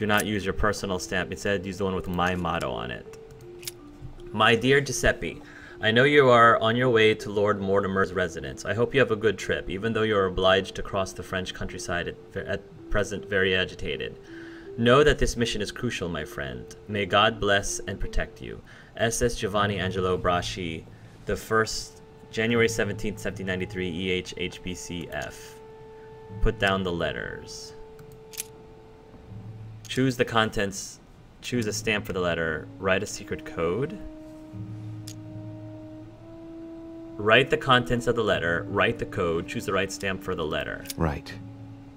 Do not use your personal stamp. Instead, use the one with my motto on it. My dear Giuseppe, I know you are on your way to Lord Mortimer's residence. I hope you have a good trip, even though you are obliged to cross the French countryside at present very agitated. Know that this mission is crucial, my friend. May God bless and protect you. SS Giovanni Angelo Braschi, the 1st, January 17th, 1793, EHHBCF. Put down the letters. Choose the contents. Choose a stamp for the letter. Write a secret code. Write the contents of the letter. Write the code. Choose the right stamp for the letter. Right.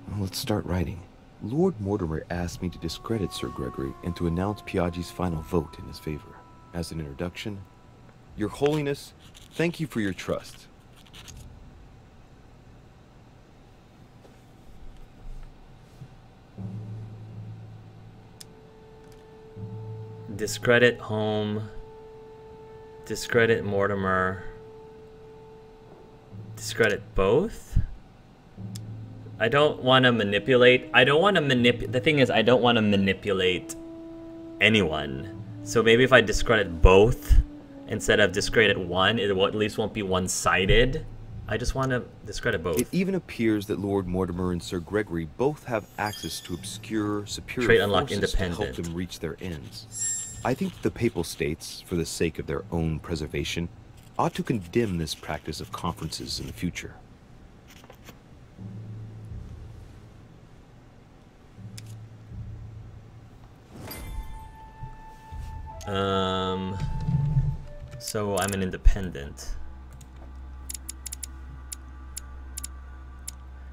Well, let's start writing. Lord Mortimer asked me to discredit Sir Gregory and to announce Piaggi's final vote in his favor. As an introduction, Your Holiness, thank you for your trust. Discredit home. Discredit Mortimer. Discredit both? I don't want to manipulate. The thing is, I don't want to manipulate anyone. So maybe if I discredit both instead of discredit one, it at least won't be one-sided. I just want to discredit both. It even appears that Lord Mortimer and Sir Gregory both have access to obscure, superior Trait unlock forces to help independent. them reach their ends. I think the Papal States, for the sake of their own preservation, ought to condemn this practice of conferences in the future. So I'm an independent.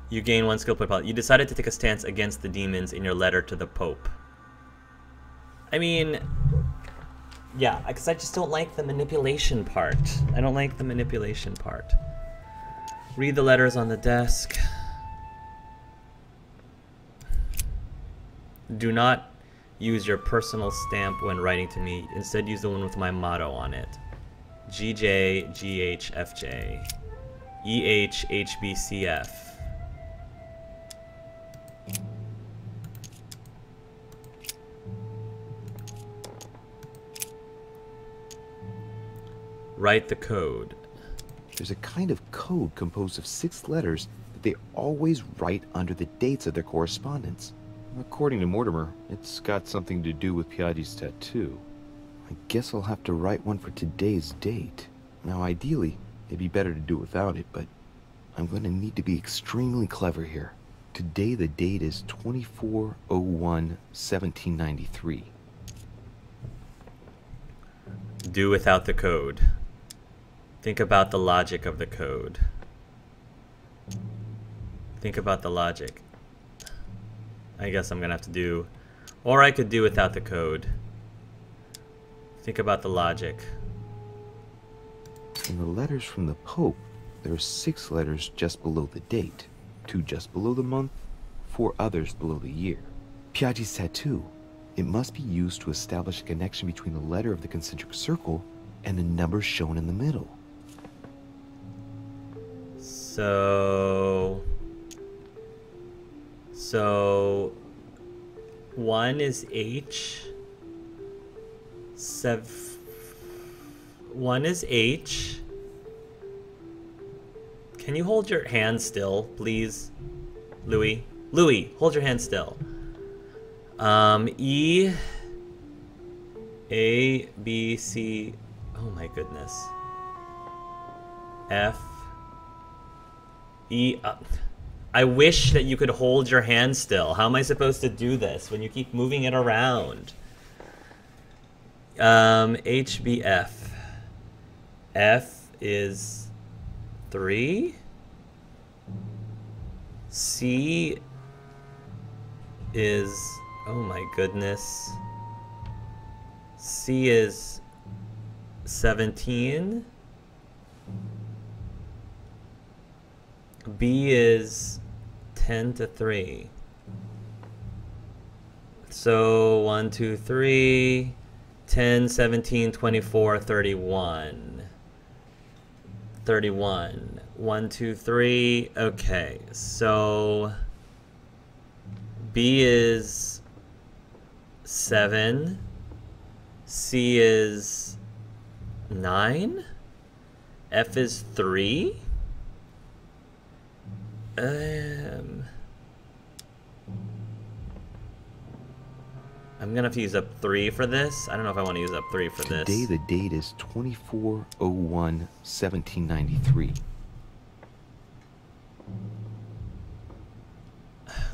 You gain 1 skill point. You decided to take a stance against the demons in your letter to the Pope. I mean, yeah, because I just don't like the manipulation part. I don't like the manipulation part. Read the letters on the desk. Do not use your personal stamp when writing to me. Instead, use the one with my motto on it. GJ, GHFJ, EHHBCF. Write the code. There's a kind of code composed of 6 letters that they always write under the dates of their correspondence. According to Mortimer, it's got something to do with Piaggi's tattoo. I guess I'll have to write one for today's date. Now, ideally, it'd be better to do without it, but I'm going to need to be extremely clever here. Today, the date is 24/01/1793. Do without the code. Think about the logic of the code. Think about the logic. I guess I'm gonna have to do, or I could do without the code. Think about the logic. In the letters from the Pope, there are 6 letters just below the date, 2 just below the month, 4 others below the year. Piaggi's tattoo. It must be used to establish a connection between the letter of the concentric circle and the numbers shown in the middle. So 1 is H. 1 is H. Can you hold your hand still, please, Louis? Louis, hold your hand still. E, A, B, C, oh my goodness. F, E, I wish that you could hold your hand still. How am I supposed to do this when you keep moving it around? H, B, F. F is 3. C is, oh my goodness. C is 17. B is 10 to 3. So 1, 2, 3, 10, 17, 24, 31. 31. 1, 2, 3. Okay, so B is 7. C is 9. F is 3. I'm gonna have to use up 3 for this. I don't know if I want to use up 3 for this. Today the date is 24/01/1793.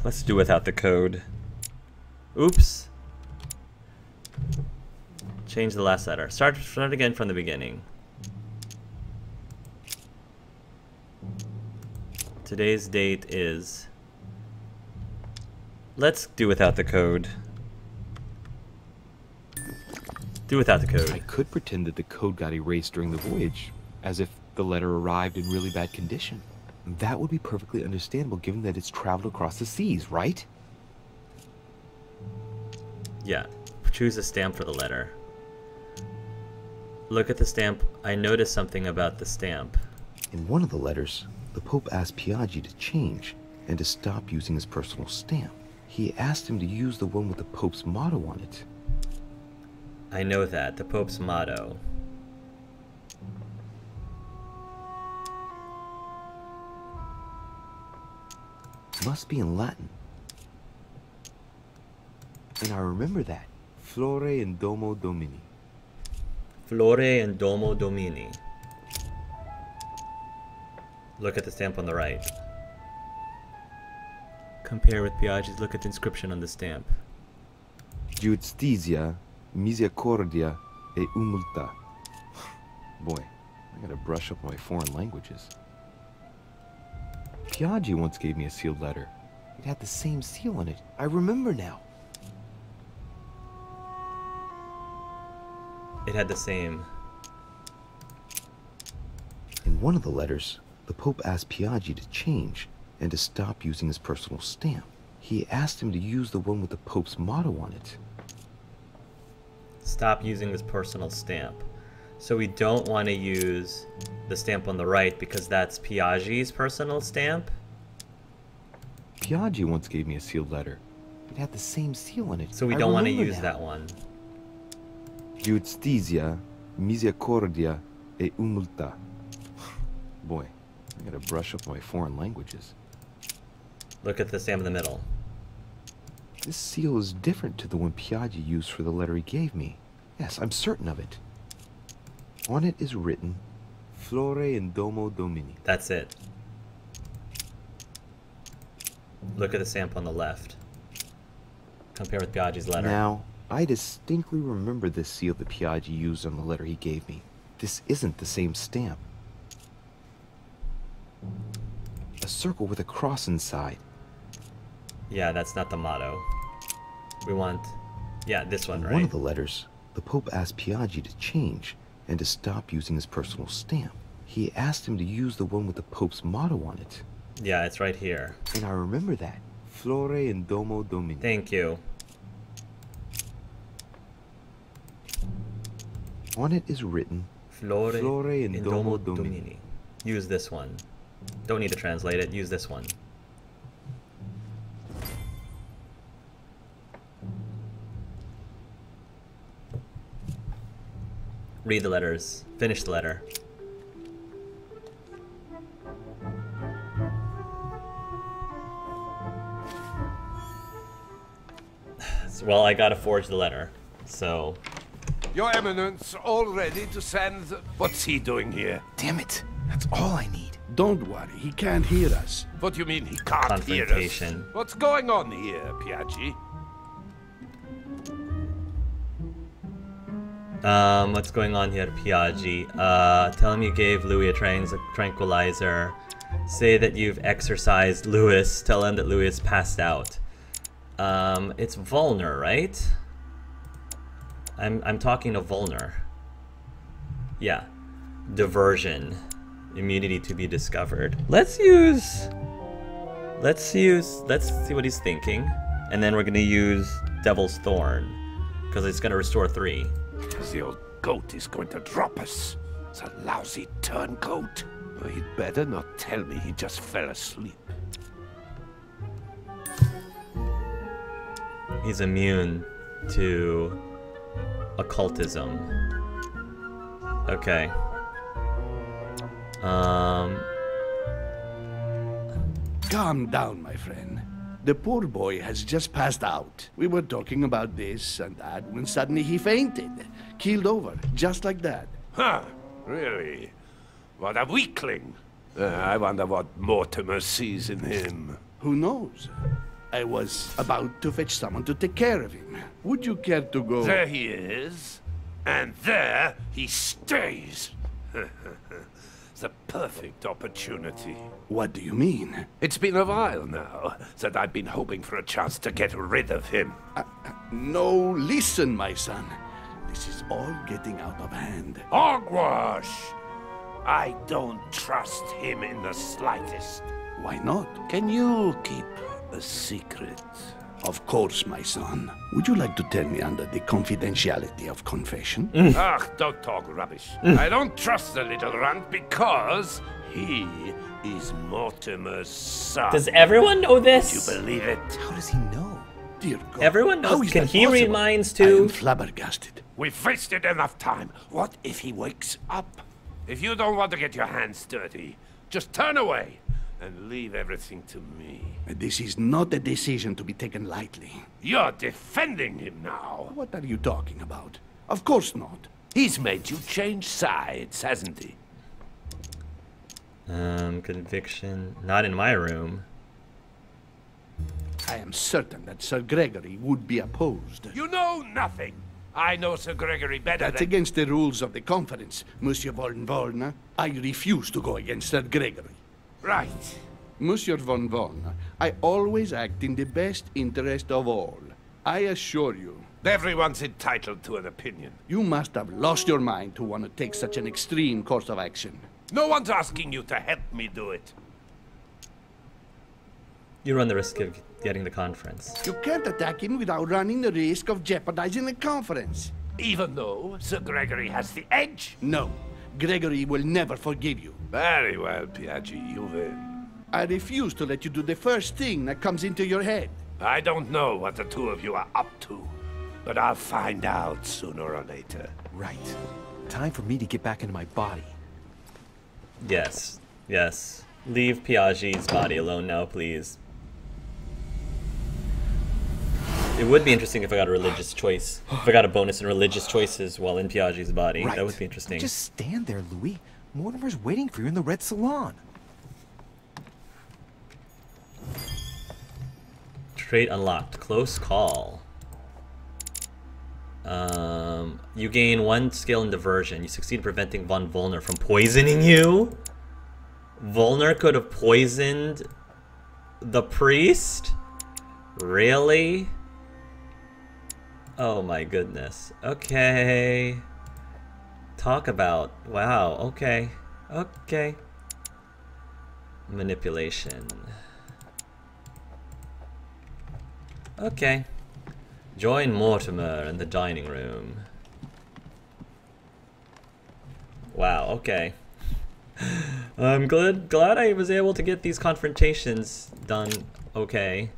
Let's do without the code. Oops. Change the last letter. Start again from the beginning. Today's date is... Let's do without the code. Do without the code. I could pretend that the code got erased during the voyage, as if the letter arrived in really bad condition. That would be perfectly understandable given that it's traveled across the seas, right? Yeah. Choose a stamp for the letter. Look at the stamp. I noticed something about the stamp. In one of the letters, the Pope asked Piaggi to change and to stop using his personal stamp. He asked him to use the one with the Pope's motto on it. I know that. The Pope's motto. Must be in Latin. And I remember that. Flore in Domo Domini. Flore in Domo Domini. Look at the stamp on the right. Compare with Piaggi's. Look at the inscription on the stamp. Giustizia, misericordia e umiltà. Boy, I gotta brush up my foreign languages. Piaggi once gave me a sealed letter. It had the same seal on it. I remember now. It had the same. In one of the letters, the Pope asked Piaggi to change and to stop using his personal stamp. He asked him to use the one with the Pope's motto on it. Stop using his personal stamp. So we don't want to use the stamp on the right because that's Piaggi's personal stamp. Piaggi once gave me a sealed letter. It had the same seal on it. So we don't want to use that one. Giustizia, misericordia e umiltà. Boy, I gotta brush up my foreign languages. Look at the stamp in the middle. This seal is different to the one Piaggi used for the letter he gave me. Yes, I'm certain of it. On it is written, Flore in Domo Domini. That's it. Look at the stamp on the left. Compare with Piaggi's letter. Now, I distinctly remember this seal that Piaggi used on the letter he gave me. This isn't the same stamp. A circle with a cross inside. Yeah, that's not the motto. We want... Yeah, this one, right? In one of the letters, the Pope asked Piaggi to change and to stop using his personal stamp. He asked him to use the one with the Pope's motto on it. Yeah, it's right here. And I remember that. Flore in Domo Domini. Thank you. On it is written, Flore in Domo Domini. Use this one. Don't need to translate it. Use this one. Read the letters. Finish the letter. Well, I gotta forge the letter, so... Your Eminence, all ready to send... What's he doing here? damn it, that's all I need. Don't worry, he can't hear us. What do you mean he can't hear us? Confrontation. What's going on here, Piaggi? What's going on here, Piaggi? Tell him you gave Louis a tranquilizer. Say that you've exorcised Louis. Tell him that Louis passed out. It's Volner, right? I'm talking to Volner. Yeah. Diversion. Immunity to be discovered. Let's see what he's thinking. And then we're gonna use Devil's Thorn. Because it's gonna restore 3. The old goat is going to drop us. The lousy turncoat. Well, he'd better not tell me he just fell asleep. He's immune. to occultism. Okay. Calm down, my friend. The poor boy has just passed out. We were talking about this and that when suddenly he fainted. Keeled over, just like that. Huh, really? What a weakling. I wonder what Mortimer sees in him. Who knows? I was about to fetch someone to take care of him. Would you care to go? There he is. And there he stays. It's a perfect opportunity. What do you mean? It's been a while now that I've been hoping for a chance to get rid of him. No, listen, my son. This is all getting out of hand. Hogwash! I don't trust him in the slightest. Why not? Can you keep a secret? Of course, my son. Would you like to tell me under the confidentiality of confession? Ach, don't talk rubbish. I don't trust the little runt because he is Mortimer's son. Does everyone know this? You believe it? How does he know? Dear God. Everyone how knows. is Can that he read possible? minds I am too? flabbergasted. We've wasted enough time. What if he wakes up? If you don't want to get your hands dirty, just turn away and leave everything to me. This is not a decision to be taken lightly. You're defending him now. What are you talking about? Of course not. He's made you change sides, hasn't he? Conviction. Not in my room. I am certain that Sir Gregory would be opposed. You know nothing. I know Sir Gregory better That's than... against the rules of the conference, Monsieur von Volna. I refuse to go against Sir Gregory. Right. Monsieur von Volna, I always act in the best interest of all. I assure you, Everyone's entitled to an opinion. you must have lost your mind to want to take such an extreme course of action. No one's asking you to help me do it. You run the risk of getting the conference. You can't attack him without running the risk of jeopardizing the conference. Even though Sir Gregory has the edge? No, Gregory will never forgive you. Very well, Piaggi, you win. I refuse to let you do the first thing that comes into your head. I don't know what the two of you are up to, but I'll find out sooner or later. Right. Time for me to get back into my body. Yes. Yes. Leave Piaggi's body alone now, please. It would be interesting if I got a religious choice. If I got a bonus in religious choices while in Piaggi's body. Right. That would be interesting. Just stand there, Louis. Mortimer's waiting for you in the red salon. Trait unlocked. Close call. You gain 1 skill in diversion. You succeed in preventing Von Volner from poisoning you? Volner could have poisoned the priest? Really? Oh my goodness. Okay. Talk about... Wow, okay. Okay. Manipulation. Okay. Join Mortimer in the dining room. Wow, okay. I'm glad I was able to get these confrontations done okay.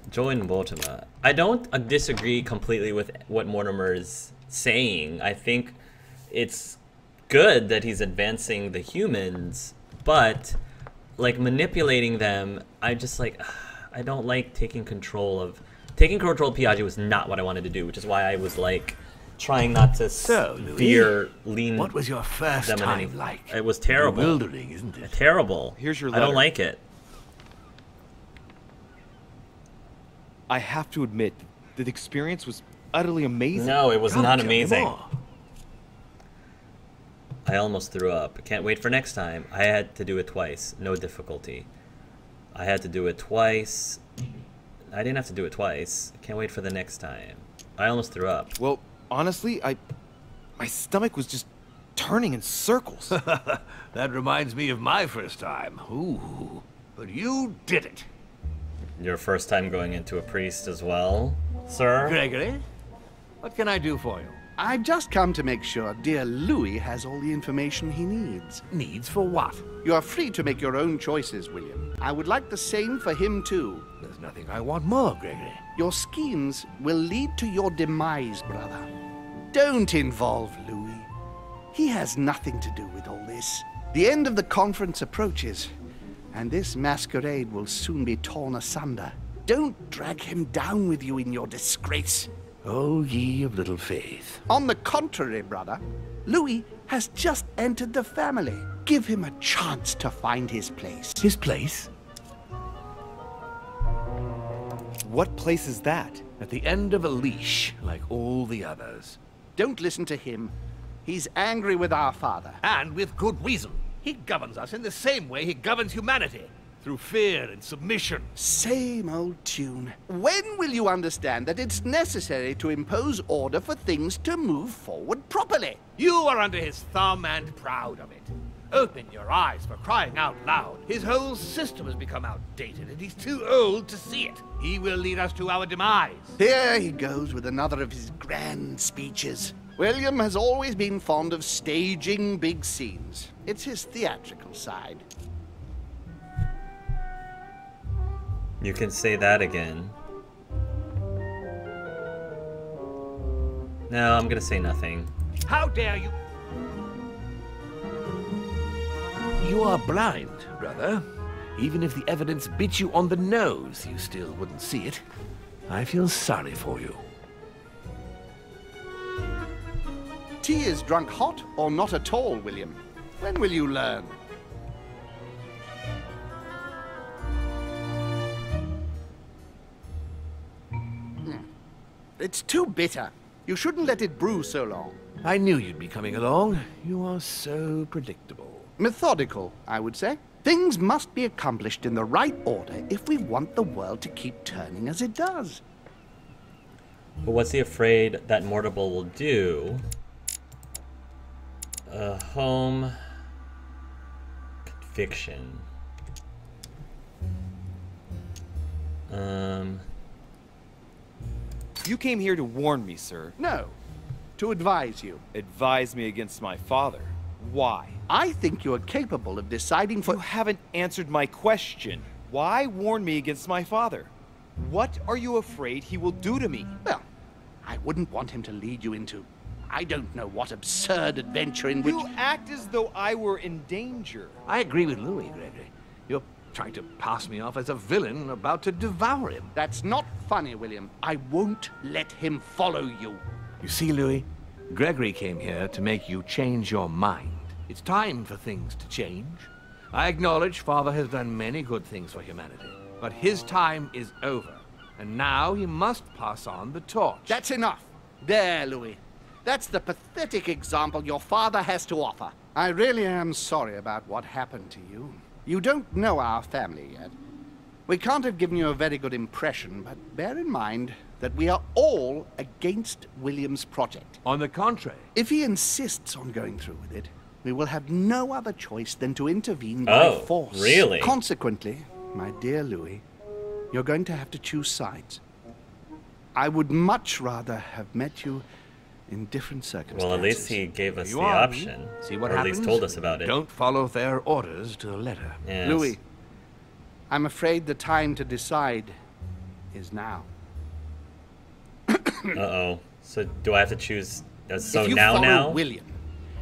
Join Mortimer. I don't disagree completely with what Mortimer is saying. I think it's good that he's advancing the humans, but like manipulating them, I just like I don't like taking control of Piaggi was not what I wanted to do, which is why I was like trying not to lean What was your first them in any. time like? It was terrible. Bewildering, isn't it? Terrible. Here's your I don't letter. like it. I have to admit that the experience was utterly amazing. No, it was Come, not tell me amazing. more. I almost threw up. Can't wait for next time. I had to do it twice. No difficulty. I had to do it twice. I didn't have to do it twice. Can't wait for the next time. I almost threw up. Well, honestly, my stomach was just turning in circles. That reminds me of my first time. Ooh, but you did it. Your first time going into a priest as well, sir? Gregory, what can I do for you? I've just come to make sure dear Louis has all the information he needs. Needs for what? You are free to make your own choices, William. I would like the same for him too. There's nothing I want more, Gregory. Your schemes will lead to your demise, brother. Don't involve Louis. He has nothing to do with all this. The end of the conference approaches, and this masquerade will soon be torn asunder. Don't drag him down with you in your disgrace. Oh, ye of little faith. On the contrary, brother, Louis has just entered the family. Give him a chance to find his place. His place? What place is that? At the end of a leash, like all the others. Don't listen to him. He's angry with our father. And with good reason. He governs us in the same way he governs humanity. Through fear and submission. Same old tune. When will you understand that it's necessary to impose order for things to move forward properly? You are under his thumb and proud of it. Open your eyes, for crying out loud. His whole system has become outdated, and he's too old to see it. He will lead us to our demise. Here he goes with another of his grand speeches. William has always been fond of staging big scenes. It's his theatrical side. You can say that again. No, I'm gonna say nothing. How dare you? You are blind, brother. Even if the evidence bit you on the nose, you still wouldn't see it. I feel sorry for you. Tea is drunk hot or not at all, William. When will you learn? It's too bitter. You shouldn't let it brew so long. I knew you'd be coming along. You are so predictable. Methodical, I would say. Things must be accomplished in the right order if we want the world to keep turning as it does. But what's he afraid that Mortimer will do? Home conviction. You came here to warn me, sir. No, to advise you. Advise me against my father. Why? I think you are capable of deciding for... You haven't answered my question. Why warn me against my father? What are you afraid he will do to me? Well, I wouldn't want him to lead you into... I don't know what absurd adventure in which... You act as though I were in danger. I agree with Louis, Gregory. You're trying to pass me off as a villain about to devour him. That's not funny, William. I won't let him follow you. You see, Louis, Gregory came here to make you change your mind. It's time for things to change. I acknowledge Father has done many good things for humanity, but his time is over, and now he must pass on the torch. That's enough. There, Louis. That's the pathetic example your father has to offer. I really am sorry about what happened to you. You don't know our family yet. We can't have given you a very good impression, but bear in mind that we are all against William's project. On the contrary. If he insists on going through with it, we will have no other choice than to intervene by force. Oh, really? Consequently, my dear Louis, you're going to have to choose sides. I would much rather have met you in different circumstances. Well, at least he gave us You the are. option. See what or happens? at least told us about it. Don't follow their orders to the letter. Yes. Louis, I'm afraid the time to decide is now. Uh-oh. So do I have to choose... so if you now, follow William,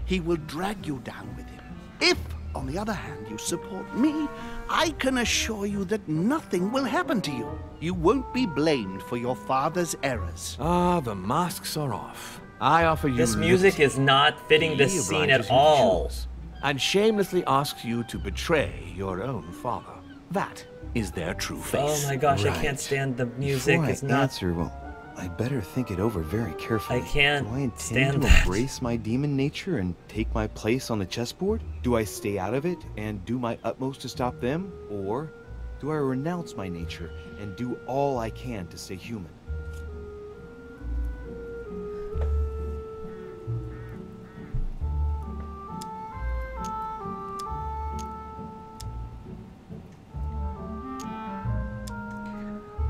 he will drag you down with him. If, on the other hand, you support me, I can assure you that nothing will happen to you. You won't be blamed for your father's errors. Ah, the masks are off. I offer you This music liberty. is not fitting this He scene obliges at you to all. choose, and shamelessly asks you to betray your own father. That is their true face. Oh my gosh, I Right. can't stand the music. Before It's I not... answer, well, I better think it over very carefully. I can't Do I intend stand to that. embrace my demon nature and take my place on the chessboard? Do I stay out of it and do my utmost to stop them? Or do I renounce my nature and do all I can to stay human?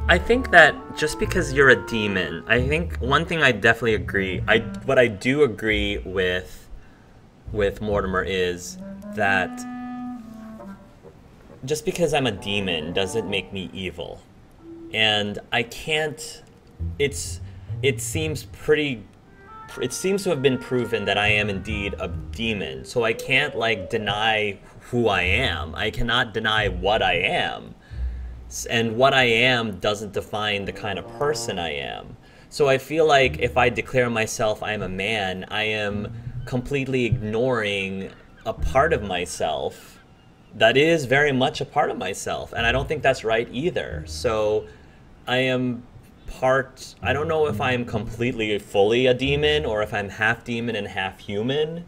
I think that just because you're a demon, I think one thing I definitely agree, what I do agree with Mortimer is that just because I'm a demon doesn't make me evil. And I can't, it seems to have been proven that I am indeed a demon. So I can't, like, deny who I am. I cannot deny what I am. And what I am doesn't define the kind of person I am. So I feel like if I declare myself I am a man, I am completely ignoring a part of myself that is very much a part of myself. And I don't think that's right either. So I don't know if I'm completely fully a demon or if I'm half demon and half human.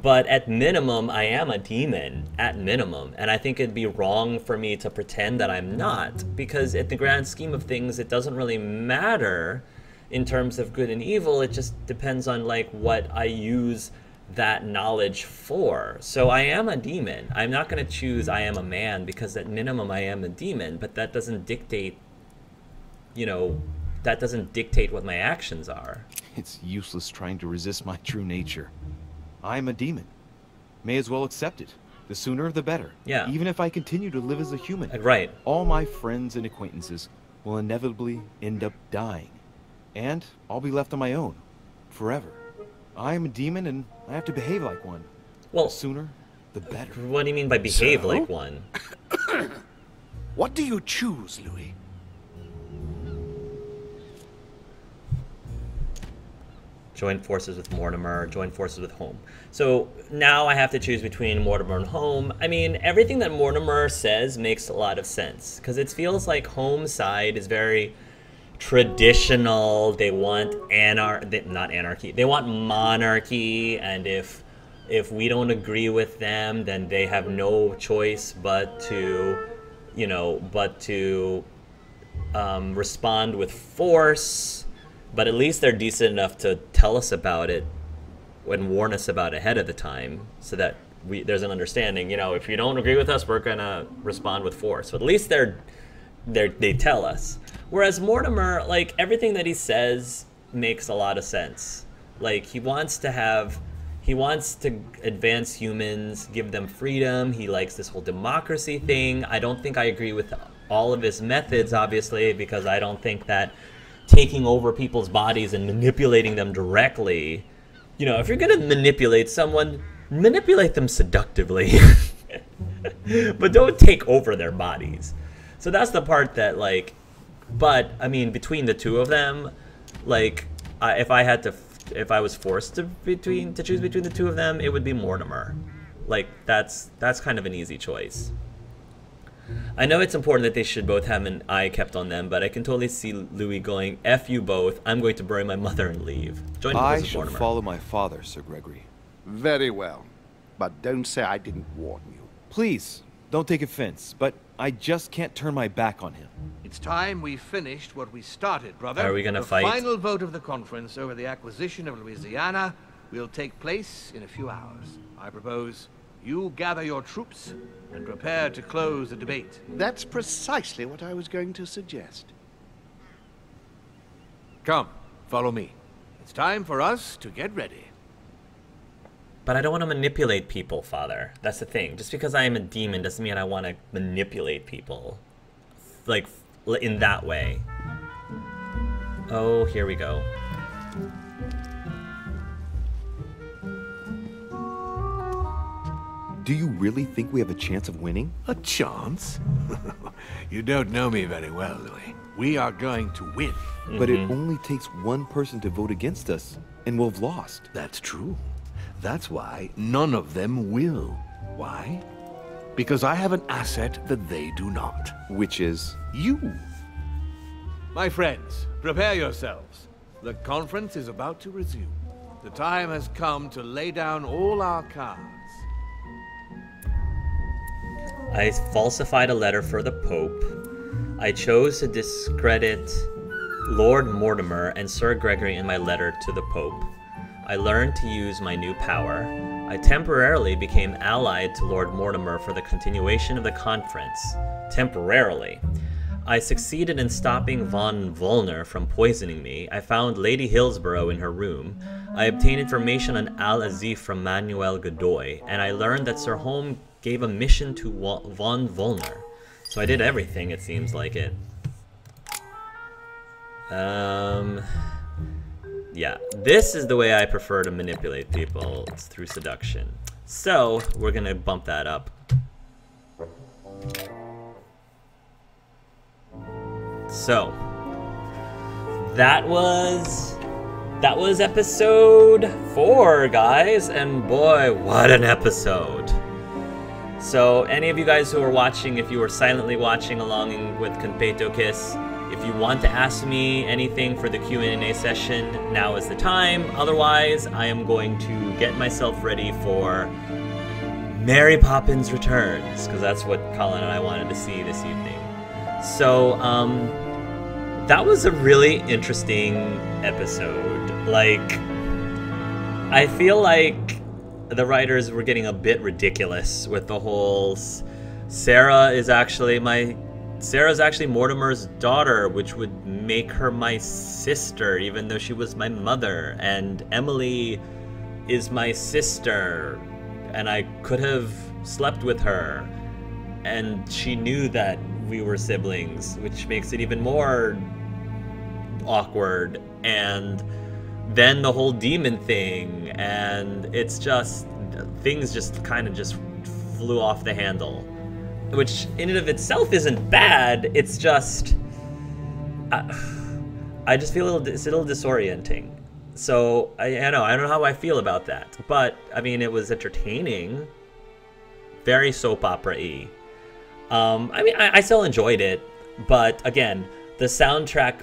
But at minimum, I am a demon, at minimum. And I think it'd be wrong for me to pretend that I'm not. Because at the grand scheme of things, it doesn't really matter in terms of good and evil. It just depends on, like, what I use that knowledge for. So I am a demon. I'm not going to choose I am a man because at minimum I am a demon. But that doesn't dictate, that doesn't dictate what my actions are. It's useless trying to resist my true nature. I'm a demon. May as well accept it. The sooner the better. Yeah. Even if I continue to live as a human. Right. All my friends and acquaintances will inevitably end up dying. And I'll be left on my own. Forever. I am a demon and I have to behave like one. Well, the sooner, the better. What do you mean by behave So? like one? What do you choose, Louis? Join forces with Mortimer, join forces with Home. So now I have to choose between Mortimer and Home. I mean, everything that Mortimer says makes a lot of sense, because it feels like Home's side is very traditional. They want not anarchy. They want monarchy, and if we don't agree with them, then they have no choice but to respond with force. But at least they're decent enough to tell us about it and warn us about it ahead of the time, so that there's an understanding. If you don't agree with us, we're gonna respond with force. So at least they tell us. Whereas Mortimer, like, everything that he says makes a lot of sense. Like, he wants to advance humans, give them freedom. He likes this whole democracy thing. I don't think I agree with all of his methods, obviously, because I don't think that taking over people's bodies and manipulating them directly, if you're gonna manipulate someone, manipulate them seductively. But don't take over their bodies. So that's the part that, like, but I mean, between the two of them, like, if I was forced to choose between the two of them, it would be Mortimer. Like, that's kind of an easy choice. I know it's important that they should both have an eye kept on them, but I can totally see Louis going, F you both, I'm going to bury my mother and leave. Join I with shall Mortimer. follow my father, Sir Gregory. Very well. But don't say I didn't warn you. Please, don't take offense, but I just can't turn my back on him. It's time we finished what we started, brother. Are we gonna fight? The final vote of the conference over the acquisition of Louisiana will take place in a few hours. I propose you gather your troops and prepare to close the debate. That's precisely what I was going to suggest. Come, follow me. It's time for us to get ready. But I don't want to manipulate people, Father. That's the thing. Just because I am a demon doesn't mean I want to manipulate people. Like, in that way. Oh, here we go. Do you really think we have a chance of winning? A chance? You don't know me very well, Louis. We are going to win. But it only takes one person to vote against us, and we'll have lost. That's true. That's why none of them will. Why? Because I have an asset that they do not. Which is? You. My friends, prepare yourselves. The conference is about to resume. The time has come to lay down all our cards. I falsified a letter for the Pope. I chose to discredit Lord Mortimer and Sir Gregory in my letter to the Pope. I learned to use my new power. I temporarily became allied to Lord Mortimer for the continuation of the conference. Temporarily. I succeeded in stopping von Wollner from poisoning me. I found Lady Hillsborough in her room. I obtained information on Al-Azif from Manuel Godoy, and I learned that Sir Home gave a mission to Von Volner. So I did everything, it seems like it. Yeah, this is the way I prefer to manipulate people. It's through seduction. So we're gonna bump that up. So that was episode 4, guys, and boy, what an episode. So any of you guys who are watching, if you were silently watching along with Competo Kiss, if you want to ask me anything for the Q&A session, now is the time. Otherwise, I am going to get myself ready for Mary Poppins Returns, because that's what Colin and I wanted to see this evening. So, that was a really interesting episode. Like, I feel like the writers were getting a bit ridiculous with the whole Sarah's actually Mortimer's daughter, which would make her my sister, even though she was my mother, and Emily is my sister, and I could have slept with her, and she knew that we were siblings, which makes it even more awkward. And then the whole demon thing, and it's just, things just kind of just flew off the handle, which in and of itself isn't bad. It's just, I just feel it's a little disorienting. So I don't know how I feel about that, but I mean, it was entertaining, very soap opera-y. I mean, I still enjoyed it, but again, the soundtrack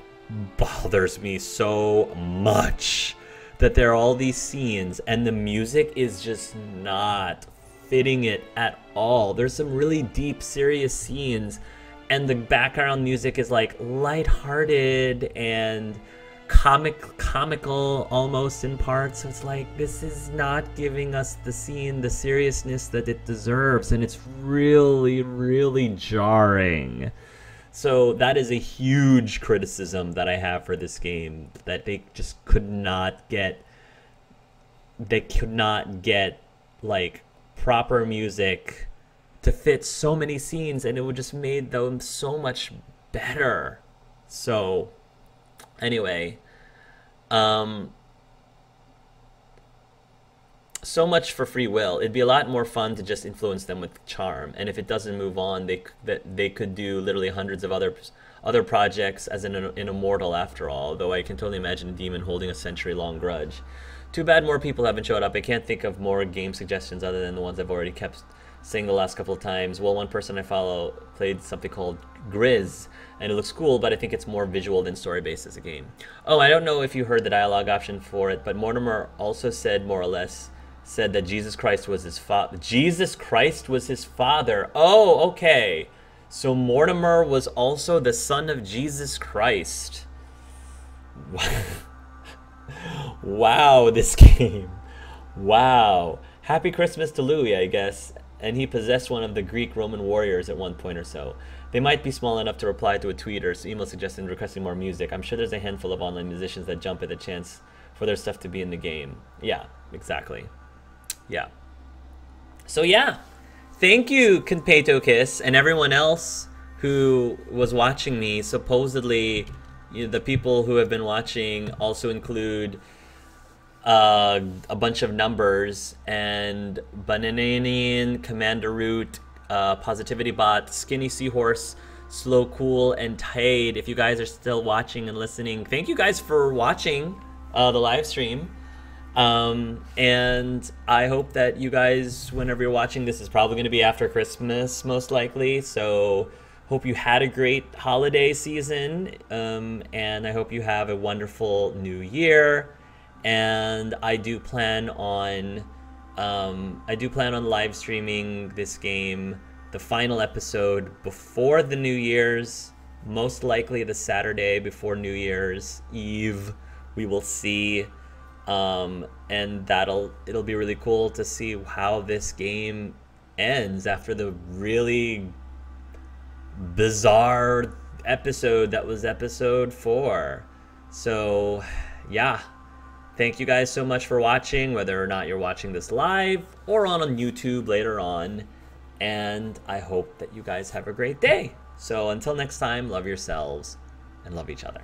bothers me so much that there are all these scenes and the music is just not fitting it at all. There's some really deep, serious scenes, and the background music is like lighthearted and comical almost in parts. So it's like, this is not giving us the scene the seriousness that it deserves, and it's really, really jarring. So that is a huge criticism that I have for this game, that they just could not get like proper music to fit so many scenes, and it would just made them so much better. So anyway, so much for free will. It'd be a lot more fun to just influence them with charm, and if it doesn't move on, they could do literally hundreds of other projects as an immortal after all, though I can totally imagine a demon holding a century-long grudge. Too bad more people haven't showed up. I can't think of more game suggestions other than the ones I've already kept saying the last couple of times. Well, one person I follow played something called Grizz, and it looks cool, but I think it's more visual than story-based as a game. Oh, I don't know if you heard the dialogue option for it, but Mortimer also said, more or less, said that Jesus Christ was his father. Jesus Christ was his father. Oh, okay. So Mortimer was also the son of Jesus Christ. Wow, this game. Wow. Happy Christmas to Louis, I guess. And he possessed one of the Greek-Roman warriors at one point or so. They might be small enough to reply to a tweet or email suggesting requesting more music. I'm sure there's a handful of online musicians that jump at the chance for their stuff to be in the game. Yeah, exactly. Yeah. So yeah, thank you, Competo Kiss, and everyone else who was watching me. Supposedly, the people who have been watching also include a bunch of numbers, and Banananian, Commander Root, Positivity Bot, Skinny Seahorse, Slow Cool, and Tide. If you guys are still watching and listening, thank you guys for watching the live stream. And I hope that you guys, whenever you're watching this, is probably going to be after Christmas, most likely. So hope you had a great holiday season, and I hope you have a wonderful new year. And I do plan on live streaming this game, the final episode, before the New Year's, most likely the Saturday before New Year's Eve. We will see. And it'll be really cool to see how this game ends after the really bizarre episode that was episode 4. So yeah, thank you guys so much for watching, whether or not you're watching this live or on YouTube later on. And I hope that you guys have a great day. So until next time, love yourselves and love each other.